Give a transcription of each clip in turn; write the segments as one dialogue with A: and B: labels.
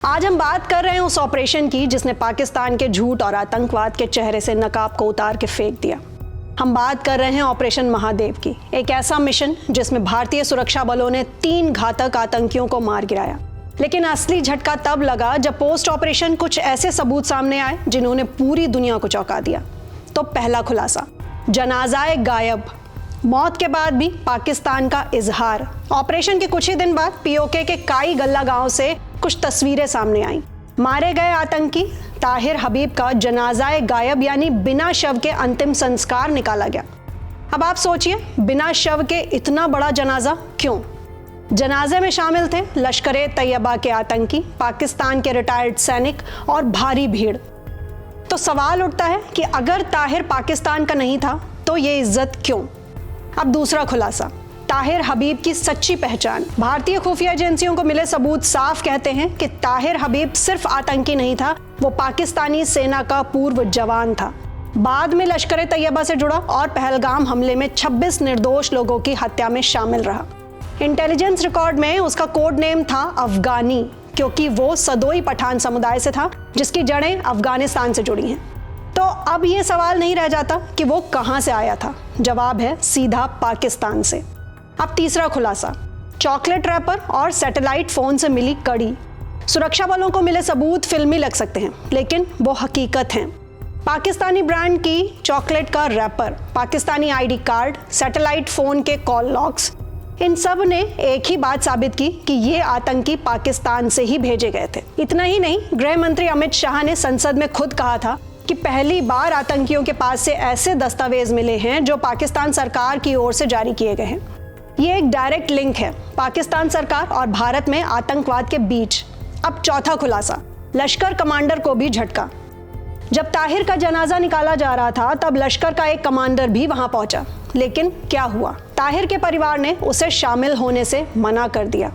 A: आज हम बात कर रहे हैं उस ऑपरेशन की जिसने पाकिस्तान के झूठ और आतंकवाद के चेहरे से नकाब को उतार के फेंक दिया। हम बात कर रहे हैं ऑपरेशन महादेव की, एक ऐसा मिशन जिसमें भारतीय सुरक्षा बलों ने 3 घातक आतंकियों को मार गिराया। लेकिन असली झटका तब लगा जब पोस्ट ऑपरेशन कुछ ऐसे सबूत सामने आए जिन्होंने पूरी दुनिया को चौंका दिया। तो पहला खुलासा, जनाजाए गायब, मौत के बाद भी पाकिस्तान का इजहार। ऑपरेशन के कुछ ही दिन बाद पीओके के काई गल्ला गांव से कुछ तस्वीरें सामने आईं। मारे गए आतंकी ताहिर हबीब का जनाजाए गायब यानी बिना शव के अंतिम संस्कार निकाला गया। अब आप सोचिए, बिना शव के इतना बड़ा जनाजा क्यों? जनाजे में शामिल थे लश्कर-ए तैयबा के आतंकी, पाकिस्तान के रिटायर्ड सैनिक और भारी भीड़। तो सवाल उठता है कि अगर ताहिर पाकिस्तान का नहीं था तो ये इज्जत क्यों? अब दूसरा खुलासा, ताहिर हबीब की सच्ची पहचान। भारतीय खुफिया एजेंसियों को मिले सबूत साफ कहते हैं कि ताहिर हबीब सिर्फ आतंकी नहीं था, वो पाकिस्तानी सेना का पूर्व जवान था। बाद में लश्कर-ए तैयबा से जुड़ा और पहलगाम हमले में 26 निर्दोष लोगों की हत्या में शामिल रहा। इंटेलिजेंस रिकॉर्ड में उसका कोड नेम था अफगानी, क्योंकि वो सदोई पठान समुदाय से था जिसकी जड़ें अफगानिस्तान से जुड़ी हैं। तो अब ये सवाल नहीं रह जाता कि वो कहां से आया था, जवाब है सीधा पाकिस्तान से। अब तीसरा खुलासा, चॉकलेट रैपर और सैटेलाइट फोन से मिली कड़ी। सुरक्षा बलों को मिले सबूत फिल्मी लग सकते हैं, लेकिन वो हकीकत हैं। पाकिस्तानी ब्रांड की चॉकलेट का wrapper, Pakistani ID card, satellite phone के कॉल लॉग्स, इन सब ने एक ही बात साबित की कि ये आतंकी पाकिस्तान से ही भेजे गए थे। इतना ही नहीं, गृह मंत्री अमित शाह ने संसद में खुद कहा था कि पहली बार आतंकियों के पास से ऐसे दस्तावेज मिले हैं जो पाकिस्तान सरकार की ओर से जारी किए गए हैं। ये एक डायरेक्ट लिंक है पाकिस्तान सरकार और भारत में आतंकवाद के बीच। अब चौथा खुलासा, लश्कर कमांडर को भी झटका। जब ताहिर का जनाजा निकाला जा रहा था तब लश्कर का एक कमांडर भी वहां पहुंचा, लेकिन क्या हुआ? ताहिर के परिवार ने उसे शामिल होने से मना कर दिया।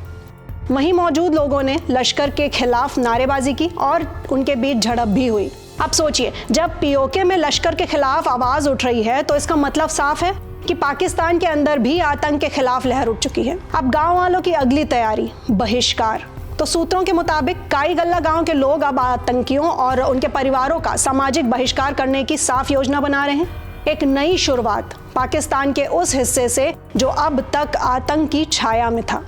A: वहीं मौजूद लोगों ने लश्कर के खिलाफ नारेबाजी की और उनके बीच झड़प भी हुई। अब सोचिए, जब पीओके में लश्कर के खिलाफ आवाज उठ रही है तो इसका मतलब साफ है कि पाकिस्तान के अंदर भी आतंक के खिलाफ लहर उठ चुकी है। अब गांव वालों की अगली तैयारी, बहिष्कार। तो सूत्रों के मुताबिक काई गल्ला गांव के लोग अब आतंकियों और उनके परिवारों का सामाजिक बहिष्कार करने की साफ योजना बना रहे हैं। एक नई शुरुआत पाकिस्तान के उस हिस्से से जो अब तक आतंक की छाया में था।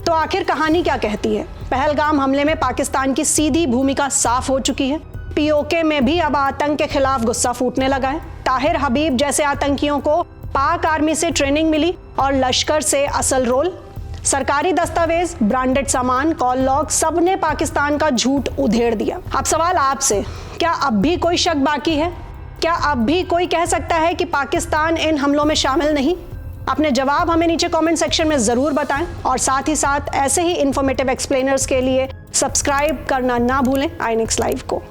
A: तो आखिर कहानी क्या कहती है? पहलगाम हमले में पाकिस्तान की सीधी भूमिका साफ हो चुकी है। पीओके में भी अब आतंक के खिलाफ गुस्सा फूटने लगा है। ताहिर हबीब जैसे आतंकियों को पाक आर्मी से ट्रेनिंग मिली और लश्कर से असल रोल। सरकारी दस्तावेज, ब्रांडेड सामान, कॉल लॉग, सब ने पाकिस्तान का झूठ उधेड़ दिया। अब सवाल आपसे, क्या अब भी कोई शक बाकी है? क्या अब भी कोई कह सकता है कि पाकिस्तान इन हमलों में शामिल नहीं? अपने जवाब हमें नीचे कमेंट सेक्शन में जरूर बताएं और साथ ही साथ ऐसे ही इंफॉर्मेटिव एक्सप्लेनर्स के लिए सब्सक्राइब करना ना भूलें आई नेक्स्ट लाइव को।